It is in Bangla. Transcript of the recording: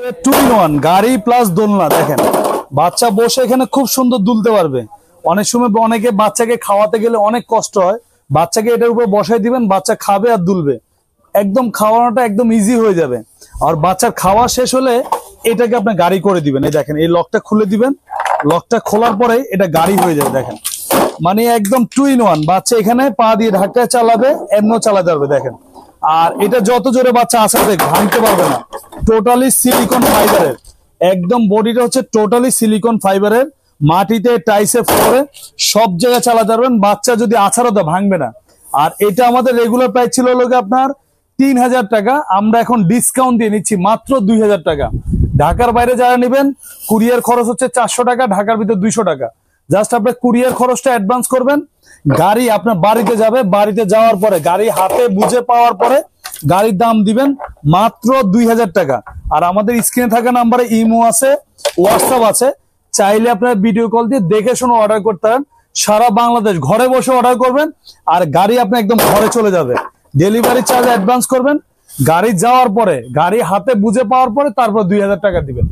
2 in 1 গাড়ি প্লাস দোলনা। দেখেন বাচ্চা বসে এখানে খুব সুন্দর দুলতে পারবে। অনেক সময় অনেকে বাচ্চাকে খাওয়াতে গেলে অনেক কষ্ট হয়, বাচ্চাকে এটার উপর বসাই দিবেন, বাচ্চা খাবে আর দুলবে, একদম খাওয়ানোটা একদম ইজি হয়ে যাবে। আর বাচ্চার খাওয়া শেষ হলে এটাকে আপনি গাড়ি করে দিবেন। এই দেখেন এই লকটা খুলে দিবেন, লকটা খোলার পরে এটা গাড়ি হয়ে যাবে। দেখেন মানে একদম 2 in 1। বাচ্চা এখানে পা দিয়ে ধাক্কায় চালাবে, এমনও চালাতে পারবে। দেখেন আর এটা যত জোরে বাচ্চা আসাতে ভাঙতে পারবে না। টোটালি সিলিকন ফাইবারের, একদম বডিটা হচ্ছে টোটালি সিলিকন ফাইবারের। মাটিতে টাইসে ফ্লোরে সব জায়গায় চালাতে পারবেন, বাচ্চা যদি আছাড়ও তো ভাঙবে না। আর এটা আমাদের রেগুলার প্রাইস ছিল লোকে আপনার 3000 টাকা, আমরা এখন ডিসকাউন্ট দিয়ে নিচ্ছি মাত্র 2000 টাকা। ঢাকার বাইরে যারা নেবেন কুরিয়ার খরচ হচ্ছে 400 টাকা, ঢাকার ভিতরে 200 টাকা। জাস্ট আপনি কুরিয়ার খরচটা অ্যাডভান্স করবেন, গাড়ি আপনার বাড়িতে যাবে, বাড়িতে যাওয়ার পরে গাড়ি হাতে বুঝে পাওয়ার পরে গাড়ির দাম দিবেন মাত্র 2000 টাকা। আর আমাদের স্ক্রিনে থাকা নাম্বারে ইমো আছে, হোয়াটসঅ্যাপ আছে, চাইলে আপনার ভিডিও কল দিয়ে দেখে শুনে অর্ডার করতে পারেন। সারা বাংলাদেশ ঘরে বসে অর্ডার করবেন আর গাড়ি আপনি একদম ঘরে চলে যাবে। ডেলিভারি চার্জ অ্যাডভান্স করবেন, গাড়ি যাওয়ার পরে গাড়ি হাতে বুঝে পাওয়ার পরে তারপর 2000 টাকা দিবেন।